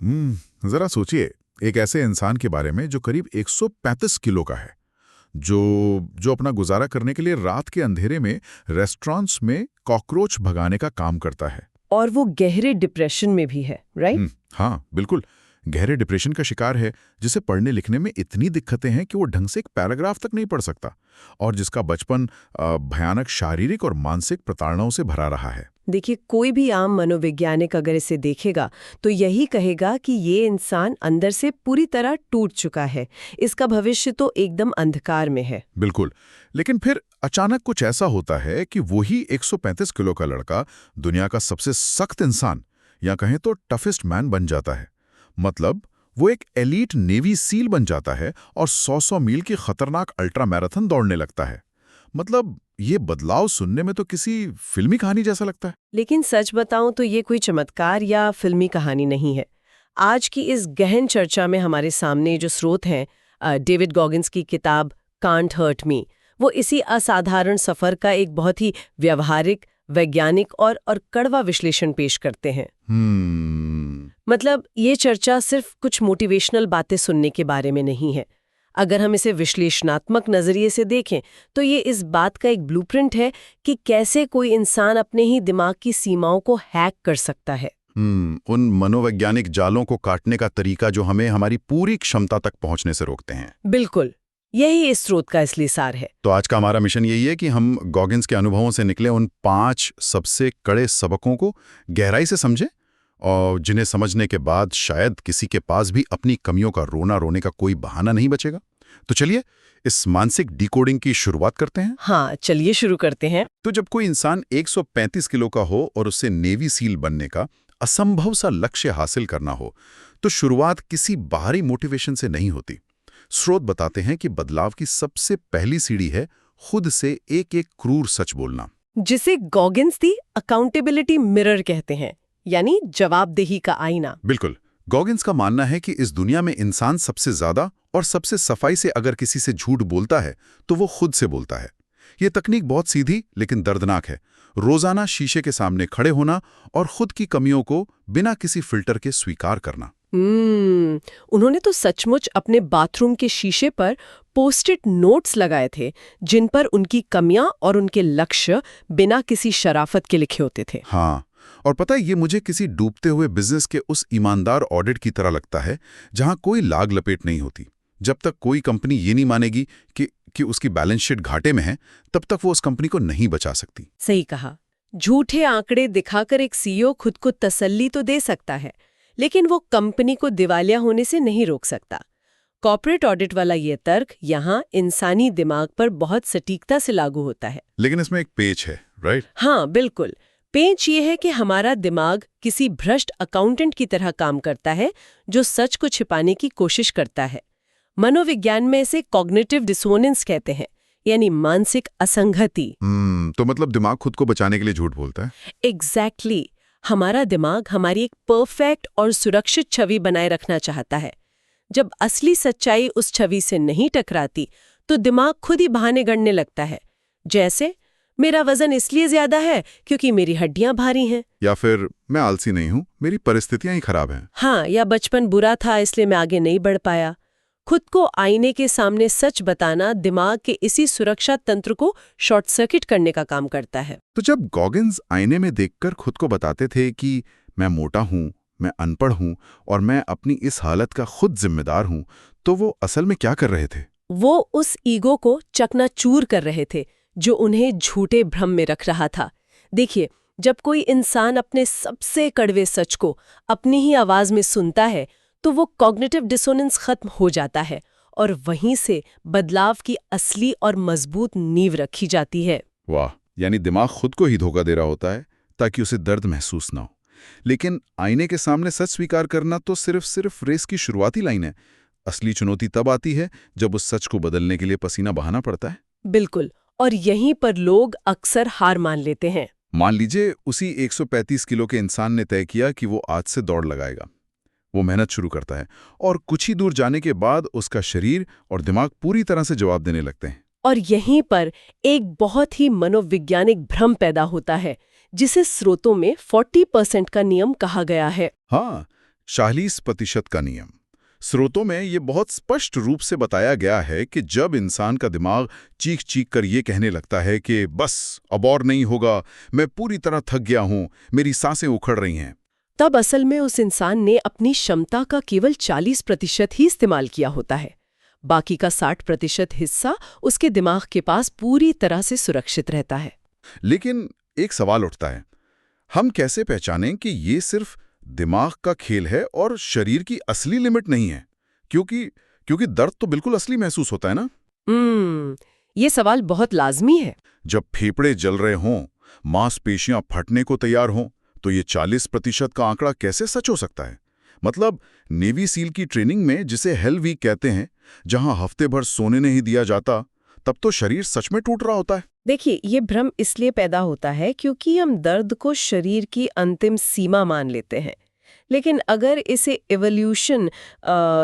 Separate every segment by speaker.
Speaker 1: जरा सोचिए, एक ऐसे इंसान के बारे में जो करीब 135 किलो का है, जो जो अपना गुजारा करने के लिए रात के अंधेरे में रेस्टोरेंट्स में कॉकरोच भगाने का काम करता है।
Speaker 2: और वो गहरे डिप्रेशन में भी है, राइट?
Speaker 1: हाँ, बिल्कुल। गहरे डिप्रेशन का शिकार है, जिसे पढ़ने लिखने में इतनी दिक्कतें हैं कि वो ढंग से एक पैराग्राफ तक नहीं पढ़ सकता, और जिसका बचपन भयानक शारीरिक और मानसिक प्रताड़नाओं से भरा रहा है।
Speaker 2: देखिए, कोई भी आम मनोवैज्ञानिक अगर इसे देखेगा तो यही कहेगा कि ये इंसान अंदर से पूरी तरह टूट चुका है। इसका भविष्य तो एकदम अंधकार में है।
Speaker 1: बिल्कुल। लेकिन फिर अचानक कुछ ऐसा होता है कि वही 135 किलो का लड़का दुनिया का सबसे सख्त इंसान, या कहें तो टफेस्ट मैन बन जाता है। मतलब वो एक एलीट नेवी सील बन जाता है और 100 मील की खतरनाक अल्ट्रा मैराथन दौड़ने लगता है। मतलब ये बदलाव सुनने में तो किसी फिल्मी कहानी जैसा लगता है।
Speaker 2: लेकिन सच बताऊं तो ये कोई चमत्कार या फिल्मी कहानी नहीं है। आज की इस गहन चर्चा में हमारे सामने जो स्रोत हैं, डेविड गॉगिन्स की किताब कांट हर्ट मी, वो इसी असाधारण सफर का एक बहुत ही व्यवहारिक, वैज्ञानिक और कड़वा विश्लेषण पेश करते हैं। मतलब ये चर्चा सिर्फ कुछ मोटिवेशनल बातें सुनने के बारे में नहीं है। अगर हम इसे विश्लेषणात्मक नजरिए से देखें तो ये इस बात का एक ब्लूप्रिंट है कि कैसे कोई इंसान अपने ही दिमाग की सीमाओं को हैक कर सकता है।
Speaker 1: उन मनोवैज्ञानिक जालों को काटने का तरीका जो हमें हमारी पूरी क्षमता तक पहुंचने से रोकते हैं।
Speaker 2: बिल्कुल, यही इस स्रोत का असली सार है।
Speaker 1: तो आज का हमारा मिशन यही है कि हम गॉगिन्स के अनुभवों से निकले उन 5 सबसे कड़े सबकों को गहराई से समझें, और जिन्हें समझने के बाद शायद किसी के पास भी अपनी कमियों का रोने का कोई बहाना नहीं बचेगा। तो चलिए इस मानसिक डिकोडिंग की शुरुआत करते हैं।
Speaker 2: हाँ, चलिए शुरू करते हैं।
Speaker 1: तो जब कोई इंसान 135 किलो का हो और उससे नेवी सील बनने का असंभव सा लक्ष्य हासिल करना हो, तो शुरुआत किसी बाहरी मोटिवेशन से नहीं होती। स्रोत बताते हैं कि बदलाव की सबसे पहली सीढ़ी है खुद से एक क्रूर सच बोलना,
Speaker 2: जिसे गॉगिन्स दी अकाउंटेबिलिटी मिरर कहते हैं, यानी जवाबदेही का आईना।
Speaker 1: बिल्कुल। गॉगिन्स का मानना है कि इस दुनिया में इंसान सबसे ज्यादा और सबसे सफाई से अगर किसी से झूठ बोलता है तो वो खुद से बोलता है। ये तकनीक बहुत सीधी लेकिन दर्दनाक है। रोजाना शीशे के सामने खड़े होना और खुद की कमियों को बिना किसी फिल्टर के स्वीकार करना।
Speaker 2: उन्होंने तो सचमुच अपने बाथरूम के शीशे पर पोस्ट-इट नोट्स लगाए थे, जिन पर उनकी कमियां और उनके लक्ष्य बिना किसी शराफत के लिखे होते थे।
Speaker 1: हाँ, और पता है, ये मुझे किसी डूबते हुए बिजनेस के उस ईमानदार ऑडिट की तरह लगता है जहां कोई लाग लपेट नहीं होती। जब तक कोई कंपनी ये नहीं मानेगी कि उसकी बैलेंस शीट घाटे में है, तब तक वो उस कंपनी को नहीं बचा सकती।
Speaker 2: सही कहा। झूठे आंकड़े दिखाकर एक सीईओ खुद को तसल्ली तो दे सकता है, लेकिन वो कंपनी को दिवालिया होने से नहीं रोक सकता। कॉर्पोरेट ऑडिट वाला ये तर्क यहाँ इंसानी दिमाग पर बहुत सटीकता से लागू होता है।
Speaker 1: लेकिन इसमें एक पेच है, राइट?
Speaker 2: हाँ, बिल्कुल। पेंच ये है कि हमारा दिमाग किसी भ्रष्ट अकाउंटेंट की तरह काम करता है, जो सच को छिपाने की कोशिश करता है। मनोविज्ञान में इसे कॉग्निटिव डिसोनेंस कहते हैं, यानी मानसिक असंगति।
Speaker 1: तो मतलब दिमाग खुद को बचाने के लिए झूठ बोलता है।
Speaker 2: एग्जैक्टली। हमारा दिमाग हमारी एक परफेक्ट और सुरक्षित छवि बनाए रखना चाहता है। जब असली सच्चाई उस छवि से नहीं टकराती तो दिमाग खुद ही बहाने गढ़ने लगता है, जैसे मेरा वजन इसलिए ज्यादा है क्योंकि मेरी हड्डियां भारी हैं,
Speaker 1: या फिर मैं आलसी नहीं हूं, मेरी परिस्थितियां ही खराब हैं।
Speaker 2: हाँ, या बचपन बुरा था इसलिए मैं आगे नहीं बढ़ पाया। खुद को आईने के सामने सच बताना दिमाग के इसी सुरक्षा तंत्र को शॉर्ट सर्किट करने का काम करता है।
Speaker 1: तो जब गॉगिन्स आईने में देखकर खुद को बताते थे कि मैं मोटा हूं, मैं अनपढ़ हूं और मैं अपनी इस हालत का खुद जिम्मेदार हूं, तो वो असल में क्या कर रहे थे?
Speaker 2: वो उस ईगो को चकनाचूर कर रहे थे जो उन्हें झूठे भ्रम में रख रहा था। देखिए, जब कोई इंसान अपने सबसे कड़वे सच को अपनी ही आवाज में सुनता है तो वो कॉग्निटिव डिसोनेंस खत्म हो जाता है और वहीं से बदलाव की असली और मजबूत नींव रखी जाती है।
Speaker 1: वाह, यानी दिमाग खुद को ही धोखा दे रहा होता है ताकि उसे दर्द महसूस ना हो। लेकिन आईने के सामने सच स्वीकार करना तो सिर्फ रेस की शुरुआती लाइन है। असली चुनौती तब आती है जब उस सच को बदलने के लिए पसीना बहाना पड़ता है।
Speaker 2: बिल्कुल, और यहीं पर लोग अक्सर हार मान लेते हैं।
Speaker 1: मान लीजिए उसी 135 किलो के इंसान ने तय किया कि वो आज से दौड़ लगाएगा। वो मेहनत शुरू करता है और कुछ ही दूर जाने के बाद उसका शरीर और दिमाग पूरी तरह से जवाब देने लगते हैं।
Speaker 2: और यहीं पर एक बहुत ही मनोवैज्ञानिक भ्रम पैदा होता है, जिसे स्रोतों में 40% का नियम कहा गया है।
Speaker 1: हाँ, 40% का नियम। स्रोतों में ये बहुत स्पष्ट रूप से बताया गया है कि जब इंसान का दिमाग चीख चीख कर ये कहने लगता है कि बस अब और नहीं होगा, मैं पूरी तरह थक गया हूं, मेरी सांसें उखड़ रही हैं,
Speaker 2: तब असल में उस इंसान ने अपनी क्षमता का केवल 40% ही इस्तेमाल किया होता है। बाकी का 60% हिस्सा उसके दिमाग के पास पूरी तरह से सुरक्षित रहता है।
Speaker 1: लेकिन एक सवाल उठता है, हम कैसे पहचानें कि ये सिर्फ दिमाग का खेल है और शरीर की असली लिमिट नहीं है? क्योंकि दर्द तो बिल्कुल असली महसूस होता है ना।
Speaker 2: ये सवाल बहुत लाजमी है।
Speaker 1: जब फेफड़े जल रहे हों, मांसपेशियां फटने को तैयार हों, तो ये 40% का आंकड़ा कैसे सच हो सकता है? मतलब नेवी सील की ट्रेनिंग में, जिसे हेल वीक कहते हैं, जहां हफ्ते भर सोने नहीं दिया जाता, तब तो शरीर सच में टूट रहा होता है।
Speaker 2: देखिए, ये भ्रम इसलिए पैदा होता है क्योंकि हम दर्द को शरीर की अंतिम सीमा मान लेते हैं। लेकिन अगर इसे इवोल्यूशन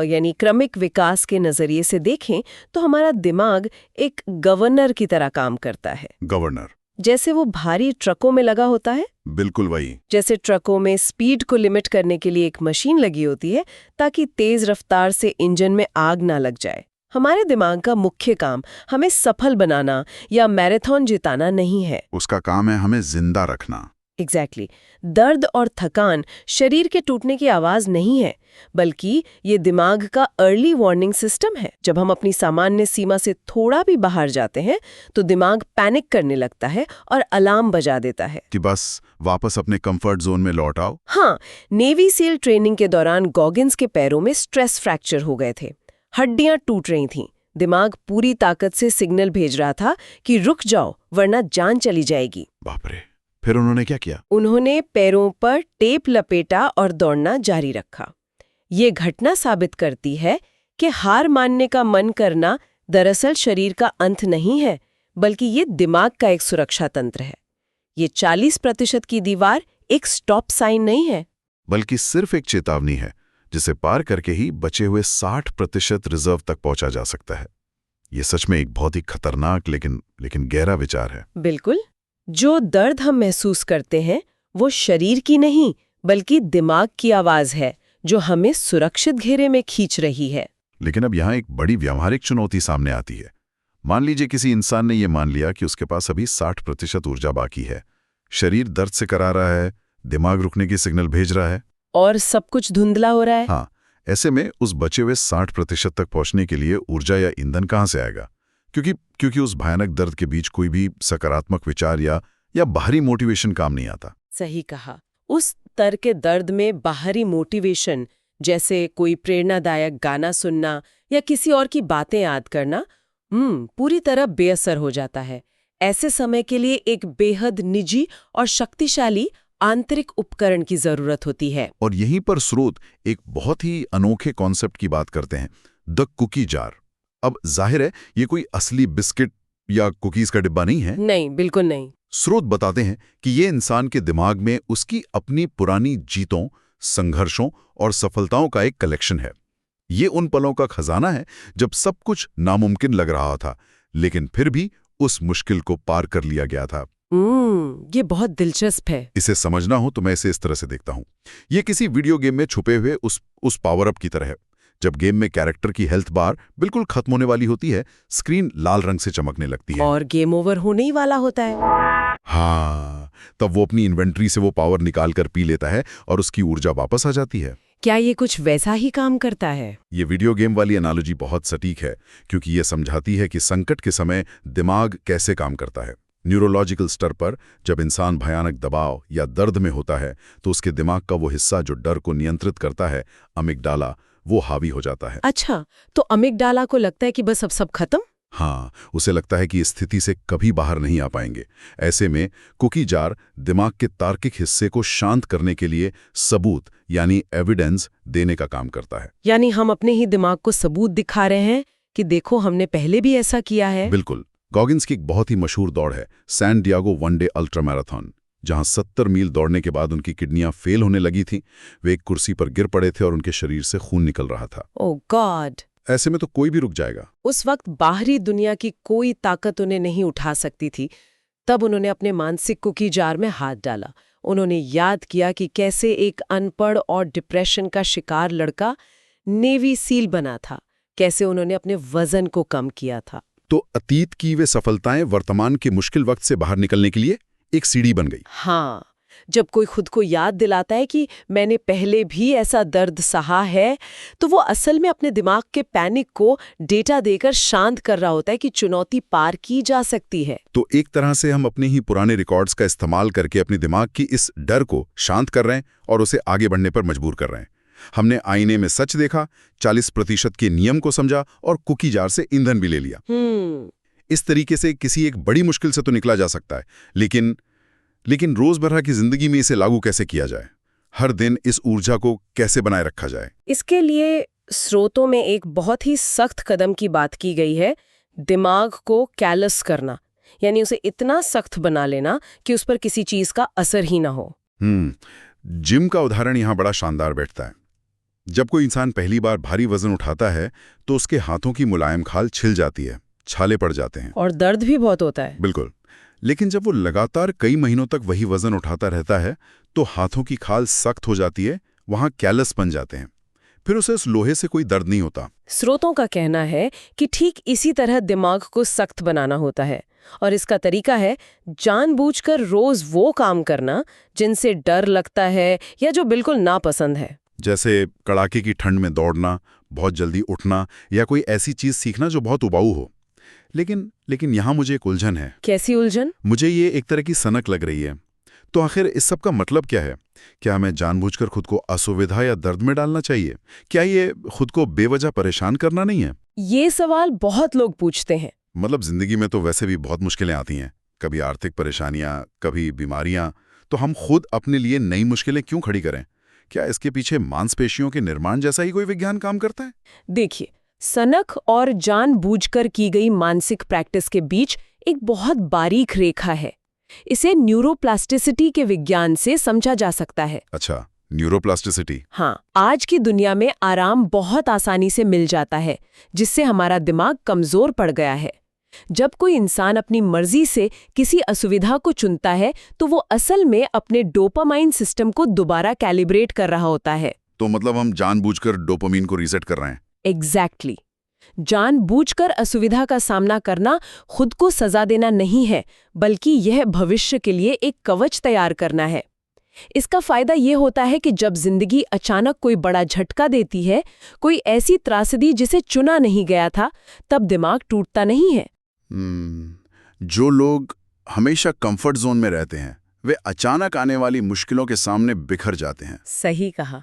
Speaker 2: यानी क्रमिक विकास के नजरिए से देखें तो हमारा दिमाग एक गवर्नर की तरह काम करता है।
Speaker 1: गवर्नर
Speaker 2: जैसे वो भारी ट्रकों में लगा होता है,
Speaker 1: बिल्कुल वही।
Speaker 2: जैसे ट्रकों में स्पीड को लिमिट करने के लिए एक मशीन लगी होती है ताकि तेज रफ्तार से इंजन में आग ना लग जाए। हमारे दिमाग का मुख्य काम हमें सफल बनाना या मैराथन जिताना नहीं है।
Speaker 1: उसका काम है हमें जिंदा रखना।
Speaker 2: एग्जैक्टली। दर्द और थकान शरीर के टूटने की आवाज नहीं है, बल्कि ये दिमाग का अर्ली वार्निंग सिस्टम है। जब हम अपनी सामान्य सीमा से थोड़ा भी बाहर जाते हैं तो दिमाग पैनिक करने लगता है और अलार्म बजा देता है
Speaker 1: कि बस वापस अपने कंफर्ट जोन में लौट आओ।
Speaker 2: हाँ, नेवी सील ट्रेनिंग के दौरान गॉगिन्स के पैरों में स्ट्रेस फ्रैक्चर हो गए थे, हड्डियां टूट रही थीं। दिमाग पूरी ताकत से सिग्नल भेज रहा था कि रुक जाओ वरना जान चली जाएगी।
Speaker 1: बाप रे, फिर उन्होंने क्या किया?
Speaker 2: उन्होंने पैरों पर टेप लपेटा और दौड़ना जारी रखा। ये घटना साबित करती है कि हार मानने का मन करना दरअसल शरीर का अंत नहीं है, बल्कि ये दिमाग का एक सुरक्षा तंत्र है। ये 40% की दीवार एक स्टॉप साइन नहीं है,
Speaker 1: बल्कि सिर्फ एक चेतावनी है, जिसे पार करके ही बचे हुए 60% रिजर्व तक पहुंचा जा सकता है। ये सच में एक बहुत ही खतरनाक लेकिन गहरा विचार है।
Speaker 2: बिल्कुल। जो दर्द हम महसूस करते हैं वो शरीर की नहीं बल्कि दिमाग की आवाज है, जो हमें सुरक्षित घेरे में खींच रही है।
Speaker 1: लेकिन अब यहाँ एक बड़ी व्यावहारिक चुनौती सामने आती है। मान लीजिए किसी इंसान ने ये मान लिया कि उसके पास अभी 60% ऊर्जा बाकी है, शरीर दर्द से करा रहा है, दिमाग रुकने की सिग्नल भेज रहा है,
Speaker 2: और सब कुछ धुंधला हो रहा है।
Speaker 1: हाँ, ऐसे में उस बचे हुए 60% तक पहुंचने के लिए ऊर्जा या ईंधन कहाँ से आएगा? क्योंकि उस भयानक दर्द के बीच कोई भी सकारात्मक विचार या बाहरी मोटिवेशन काम नहीं आता।
Speaker 2: सही कहा। उस स्तर के दर्द में बाहरी मोटिवेशन, जैसे कोई प्रेरणादायक गाना सुनना या किसी और की बातें याद करना, पूरी तरह बेअसर हो जाता है। ऐसे समय के लिए एक बेहद निजी और शक्तिशाली आंतरिक उपकरण की जरूरत होती है।
Speaker 1: और यहीं पर स्रोत एक बहुत ही अनोखे कॉन्सेप्ट की बात करते हैं, द कुकी जार। अब जाहिर है ये कोई असली बिस्किट या कुकीज का डिब्बा नहीं है।
Speaker 2: नहीं, बिल्कुल नहीं।
Speaker 1: स्रोत बताते हैं कि ये इंसान के दिमाग में उसकी अपनी पुरानी जीतों, संघर्षों और सफलताओं का एक कलेक्शन है। ये उन पलों का खजाना है जब सब कुछ नामुमकिन लग रहा था, लेकिन फिर भी उस मुश्किल को पार कर लिया गया था।
Speaker 2: ये बहुत दिलचस्प है।
Speaker 1: इसे समझना हो तो मैं इसे इस तरह से देखता हूं। ये किसी वीडियो गेम में छुपे हुए उस पावर अप की तरह है। जब गेम में कैरेक्टर की हेल्थ बार बिल्कुल खत्म होने वाली होती है, स्क्रीन लाल रंग से चमकने लगती है
Speaker 2: और गेम ओवर होने ही वाला होता है।
Speaker 1: हाँ, तब वो अपनी इन्वेंट्री से वो पावर निकाल कर पी लेता है और उसकी ऊर्जा वापस आ जाती है।
Speaker 2: क्या ये कुछ वैसा ही काम करता है?
Speaker 1: ये वीडियो गेम वाली एनालॉजी बहुत सटीक है, क्योंकि ये समझाती है कि संकट के समय दिमाग कैसे काम करता है। न्यूरोलॉजिकल स्तर पर जब इंसान भयानक दबाव या दर्द में होता है तो उसके दिमाग का वो हिस्सा जो डर को नियंत्रित करता है, अमिगडाला, वो हावी हो जाता है।
Speaker 2: अच्छा, तो अमिगडाला को लगता है कि बस अब सब खत्म?
Speaker 1: हाँ, उसे लगता है कि इस स्थिति से कभी बाहर नहीं आ पाएंगे। ऐसे में कुकी जार दिमाग के तार्किक हिस्से को शांत करने के लिए सबूत यानी एविडेंस देने का काम करता है।
Speaker 2: यानी हम अपने ही दिमाग को सबूत दिखा रहे हैं कि देखो हमने पहले भी ऐसा किया है।
Speaker 1: बिल्कुल। गॉगिन्स की एक बहुत ही मशहूर दौड़ है San Diego one day ultra marathon, जहां 70 मील दौड़ने के बाद उनकी किडनियां फेल होने लगी थीं। वे एक कुर्सी पर गिर पड़े थे और उनके शरीर से खून निकल रहा था।
Speaker 2: ओह गॉड!
Speaker 1: ऐसे में तो कोई भी रुक जाएगा।
Speaker 2: उस वक्त बाहरी दुनिया की कोई ताकत उन्हें नहीं उठा सकती थी। तब उन्होंने अपने मानसिक कुकी जार में हाथ डाला। उन्होंने याद किया कि कैसे एक अनपढ़ और डिप्रेशन का शिकार लड़का नेवी सील बना था, कैसे उन्होंने अपने वजन को कम किया था।
Speaker 1: तो अतीत की वे सफलताएं वर्तमान के मुश्किल वक्त से बाहर निकलने के लिए एक सीढ़ी बन गई।
Speaker 2: हाँ, जब कोई खुद को याद दिलाता है कि मैंने पहले भी ऐसा दर्द सहा है, तो वो असल में अपने दिमाग के पैनिक को डेटा देकर शांत कर रहा होता है कि चुनौती पार की जा सकती है।
Speaker 1: तो एक तरह से हम अपने ही पुराने रिकॉर्ड्स का इस्तेमाल करके अपने दिमाग की इस डर को शांत कर रहे हैं और उसे आगे बढ़ने पर मजबूर कर रहे हैं। हमने आईने में सच देखा, 40% के नियम को समझा और कुकी जार से ईंधन भी ले लिया। इस तरीके से किसी एक बड़ी मुश्किल से तो निकला जा सकता है, लेकिन रोजमर्रा की जिंदगी में इसे लागू कैसे किया जाए? हर दिन इस ऊर्जा को कैसे बनाए रखा जाए?
Speaker 2: इसके लिए स्रोतों में एक बहुत ही सख्त कदम की बात की गई है, दिमाग को कैलस करना, यानी उसे इतना सख्त बना लेना कि उस पर किसी चीज का असर ही ना हो।
Speaker 1: जिम का उदाहरण यहाँ बड़ा शानदार बैठता है। जब कोई इंसान पहली बार भारी वजन उठाता है तो उसके हाथों की मुलायम खाल छिल जाती है, छाले पड़ जाते हैं
Speaker 2: और दर्द भी बहुत होता है।
Speaker 1: बिल्कुल। लेकिन जब वो लगातार कई महीनों तक वही वजन उठाता रहता है तो हाथों की खाल सख्त हो जाती है, वहां कैलस बन जाते हैं। फिर उसे उस लोहे से कोई दर्द नहीं होता।
Speaker 2: स्रोतों का कहना है कि ठीक इसी तरह दिमाग को सख्त बनाना होता है, और इसका तरीका है जानबूझकर रोज वो काम करना जिनसे डर लगता है या जो बिल्कुल नापसंद है।
Speaker 1: जैसे कड़ाके की ठंड में दौड़ना, बहुत जल्दी उठना या कोई ऐसी चीज सीखना जो बहुत उबाऊ हो। लेकिन यहाँ मुझे एक उलझन है।
Speaker 2: कैसी उलझन?
Speaker 1: मुझे ये एक तरह की सनक लग रही है। तो आखिर इस सब का मतलब क्या है? क्या हमें जानबूझकर खुद को असुविधा या दर्द में डालना चाहिए? क्या ये खुद को बेवजह परेशान करना नहीं है?
Speaker 2: ये सवाल बहुत लोग पूछते हैं।
Speaker 1: मतलब जिंदगी में तो वैसे भी बहुत मुश्किलें आती हैं, कभी आर्थिक परेशानियां, कभी बीमारियां, तो हम खुद अपने लिए नई मुश्किलें क्यों खड़ी करें? क्या इसके पीछे मांसपेशियों के निर्माण जैसा ही कोई विज्ञान काम करता है?
Speaker 2: देखिए, सनक और जानबूझकर की गई मानसिक प्रैक्टिस के बीच एक बहुत बारीक रेखा है। इसे न्यूरोप्लास्टिसिटी के विज्ञान से समझा जा सकता है।
Speaker 1: अच्छा, न्यूरोप्लास्टिसिटी।
Speaker 2: हाँ, आज की दुनिया में आराम बहुत आसानी से मिल जाता है, जिससे हमारा दिमाग कमजोर पड़ गया है। जब कोई इंसान अपनी मर्जी से किसी असुविधा को चुनता है तो वो असल में अपने डोपामाइन सिस्टम को दोबारा कैलिब्रेट कर रहा होता है।
Speaker 1: तो मतलब हम जानबूझकर डोपामाइन को रीसेट कर रहे हैं।
Speaker 2: एग्जैक्टली। जानबूझकर असुविधा का सामना करना खुद को सजा देना नहीं है, बल्कि यह भविष्य के लिए एक कवच तैयार करना है। इसका फायदा ये होता है कि जब जिंदगी अचानक कोई बड़ा झटका देती है, कोई ऐसी त्रासदी जिसे चुना नहीं गया था, तब दिमाग टूटता नहीं है।
Speaker 1: जो लोग हमेशा कंफर्ट जोन में रहते हैं, वे अचानक आने वाली मुश्किलों के सामने बिखर जाते हैं।
Speaker 2: सही कहा।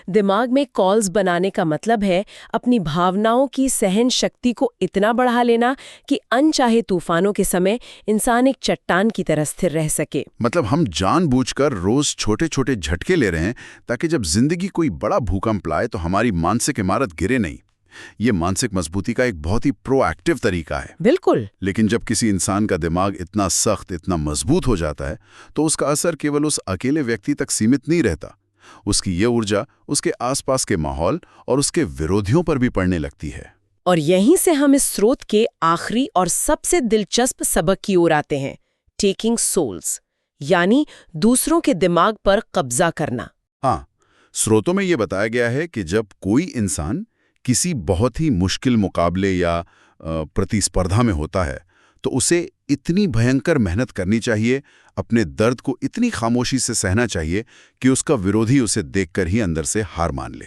Speaker 2: दिमाग में कॉल्स बनाने का मतलब है अपनी भावनाओं की सहन शक्ति को इतना बढ़ा लेना कि अनचाहे तूफानों के समय इंसान एक चट्टान की तरह स्थिर रह सके।
Speaker 1: मतलब हम जानबूझकर रोज छोटे छोटे झटके ले रहे हैं ताकि जब जिंदगी कोई बड़ा भूकंप लाए तो हमारी मानसिक इमारत गिरे नहीं। ये मानसिक मजबूती का एक बहुत ही प्रोएक्टिव तरीका है।
Speaker 2: बिल्कुल।
Speaker 1: लेकिन जब किसी इंसान का दिमाग इतना सख्त, इतना मजबूत हो जाता है तो उसका असर केवल उस अकेले व्यक्ति तक सीमित नहीं रहता। उसकी ये ऊर्जा उसके आसपास के माहौल और उसके विरोधियों पर भी पड़ने लगती है।
Speaker 2: और यहीं से हम इस स्रोत के आखिरी और सबसे दिलचस्प सबक की ओर आते हैं, टेकिंग सोल्स, यानी दूसरों के दिमाग पर कब्जा करना।
Speaker 1: हाँ, स्रोतों में ये बताया गया है कि जब कोई इंसान किसी बहुत ही मुश्किल मुकाबले या प्रतिस्पर्धा में होता है तो उसे इतनी भयंकर मेहनत करनी चाहिए, अपने दर्द को इतनी खामोशी से सहना चाहिए कि उसका विरोधी उसे देखकर ही अंदर से हार मान ले।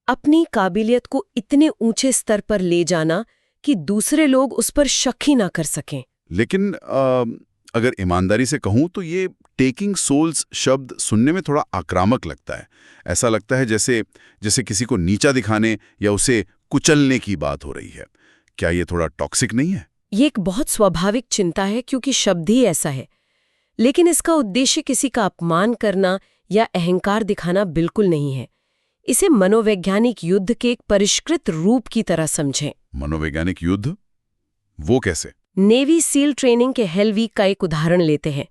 Speaker 2: अपनी काबिलियत को इतने ऊंचे स्तर पर ले जाना कि दूसरे लोग उस पर शक ही ना कर सकें।
Speaker 1: लेकिन अगर ईमानदारी से कहूं तो ये टेकिंग सोल्स शब्द सुनने में थोड़ा आक्रामक लगता है। ऐसा लगता है जैसे किसी को नीचा दिखाने या उसे कुचलने की बात हो रही है। क्या ये थोड़ा टॉक्सिक नहीं है?
Speaker 2: ये एक बहुत स्वाभाविक चिंता है क्योंकि शब्द ही ऐसा है, लेकिन इसका उद्देश्य किसी का अपमान करना या अहंकार दिखाना बिल्कुल नहीं है। इसे मनोवैज्ञानिक युद्ध के एक परिष्कृत रूप की तरह समझें।
Speaker 1: मनोवैज्ञानिक युद्ध? वो कैसे?
Speaker 2: नेवी सील ट्रेनिंग के हेल वीक का एक उदाहरण लेते हैं।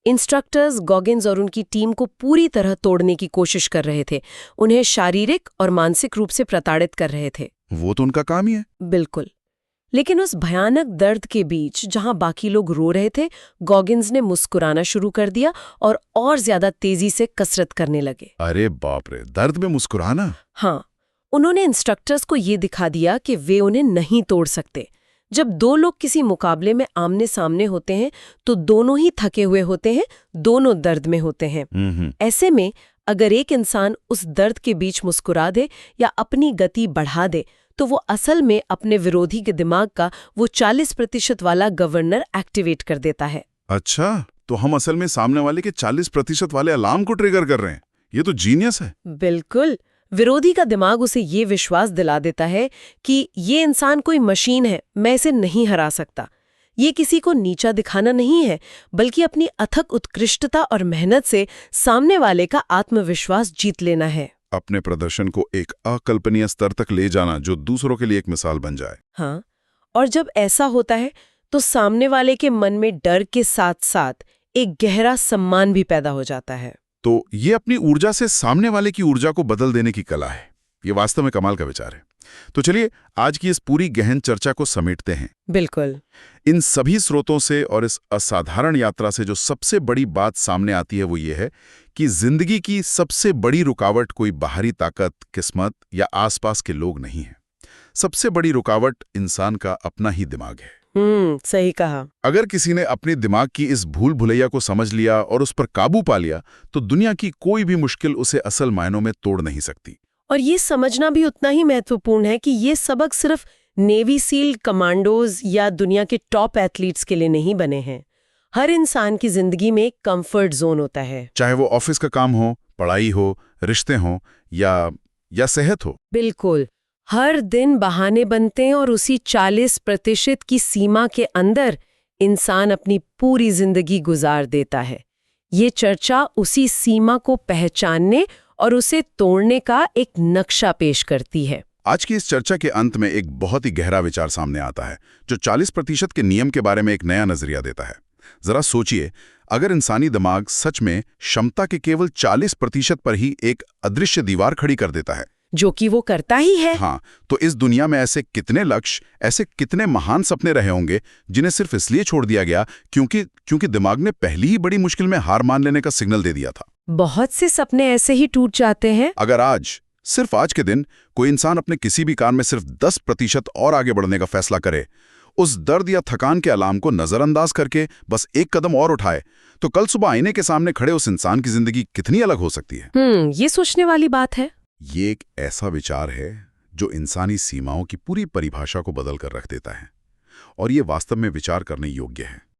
Speaker 2: इंस्ट्रक्टर्स गॉगिन्स और उनकी टीम को पूरी तरह तोड़ने की कोशिश कर रहे थे, उन्हें शारीरिक और मानसिक रूप से प्रताड़ित कर रहे थे।
Speaker 1: वो तो उनका काम ही है।
Speaker 2: बिल्कुल। लेकिन उस भयानक दर्द के बीच जहां बाकी लोग रो रहे थे, गॉगिन्स ने मुस्कुराना शुरू कर दिया और ज्यादा तेजी से कसरत करने लगे।
Speaker 1: अरे बाप रे, दर्द में मुस्कुराना?
Speaker 2: हाँ, उन्होंने इंस्ट्रक्टर्स को ये दिखा दिया कि वे उन्हें नहीं तोड़ सकते। जब दो लोग किसी मुकाबले में आमने सामने होते हैं तो दोनों ही थके हुए होते हैं, दोनों दर्द में होते हैं। ऐसे में अगर एक इंसान उस दर्द के बीच मुस्कुरा दे या अपनी गति बढ़ा दे तो वो असल में अपने विरोधी के दिमाग का वो 40% वाला गवर्नर एक्टिवेट कर देता है।
Speaker 1: अच्छा, तो हम असल में सामने वाले के 40% वाले अलार्म को ट्रिगर कर रहे हैं। ये तो जीनियस है।
Speaker 2: बिल्कुल। विरोधी का दिमाग उसे ये विश्वास दिला देता है कि ये इंसान कोई मशीन है, मैं इसे नहीं हरा सकता। ये किसी को नीचा दिखाना नहीं है, बल्कि अपनी अथक उत्कृष्टता और मेहनत से सामने वाले का आत्मविश्वास जीत लेना है।
Speaker 1: अपने प्रदर्शन को एक अकल्पनीय स्तर तक ले जाना जो दूसरों के लिए एक मिसाल बन जाए।
Speaker 2: हाँ, और जब ऐसा होता है तो सामने वाले के मन में डर के साथ साथ एक गहरा सम्मान भी पैदा हो जाता है।
Speaker 1: तो ये अपनी ऊर्जा से सामने वाले की ऊर्जा को बदल देने की कला है। ये वास्तव में कमाल का विचार है। तो चलिए आज की इस पूरी गहन चर्चा को समेटते हैं।
Speaker 2: बिल्कुल।
Speaker 1: इन सभी स्रोतों से और इस असाधारण यात्रा से जो सबसे बड़ी बात सामने आती है वो ये है कि जिंदगी की सबसे बड़ी रुकावट कोई बाहरी ताकत, किस्मत या आसपास के लोग नहीं है। सबसे बड़ी रुकावट इंसान का अपना ही दिमाग है।
Speaker 2: सही कहा।
Speaker 1: अगर किसी ने अपने दिमाग की इस भूल भुलैया को समझ लिया और उस पर काबू पा लिया तो दुनिया की कोई भी मुश्किल उसे असल मायनों में तोड़ नहीं सकती।
Speaker 2: और ये समझना भी उतना ही महत्वपूर्ण है कि ये सबक सिर्फ नेवी सील कमांडोज या दुनिया के टॉप एथलीट्स के लिए नहीं बने हैं। हर इंसान की जिंदगी में एक कंफर्ट जोन होता है,
Speaker 1: चाहे वो ऑफिस का काम हो, पढ़ाई हो, रिश्ते हों या सेहत हो।
Speaker 2: बिल्कुल। हर दिन बहाने बनते हैं और उसी 40% की सीमा के अंदर इंसान अपनी पूरी जिंदगी गुजार देता है। ये चर्चा उसी सीमा को पहचानने और उसे तोड़ने का एक नक्शा पेश करती है।
Speaker 1: आज की इस चर्चा के अंत में एक बहुत ही गहरा विचार सामने आता है जो 40% के नियम के बारे में एक नया नजरिया देता है। जरा सोचिए, अगर इंसानी दिमाग सच में क्षमता के केवल 40% पर ही एक अदृश्य दीवार खड़ी कर देता है,
Speaker 2: जो कि वो करता ही है।
Speaker 1: हाँ, तो इस दुनिया में ऐसे कितने लक्ष्य, ऐसे कितने महान सपने रहे होंगे जिन्हें सिर्फ इसलिए छोड़ दिया गया क्योंकि दिमाग ने पहली ही बड़ी मुश्किल में हार मान लेने का सिग्नल दे दिया था।
Speaker 2: बहुत से सपने ऐसे ही टूट जाते हैं।
Speaker 1: अगर सिर्फ आज के दिन कोई इंसान अपने किसी भी काम में सिर्फ 10% और आगे बढ़ने का फैसला करे, उस दर्द या थकान के अलार्म को नजरअंदाज करके बस एक कदम और उठाए, तो कल सुबह आईने के सामने खड़े उस इंसान की जिंदगी कितनी अलग हो सकती है।
Speaker 2: ये सोचने वाली बात है।
Speaker 1: ये एक ऐसा विचार है जो इंसानी सीमाओं की पूरी परिभाषा को बदल कर रख देता है, और ये वास्तव में विचार करने योग्य है।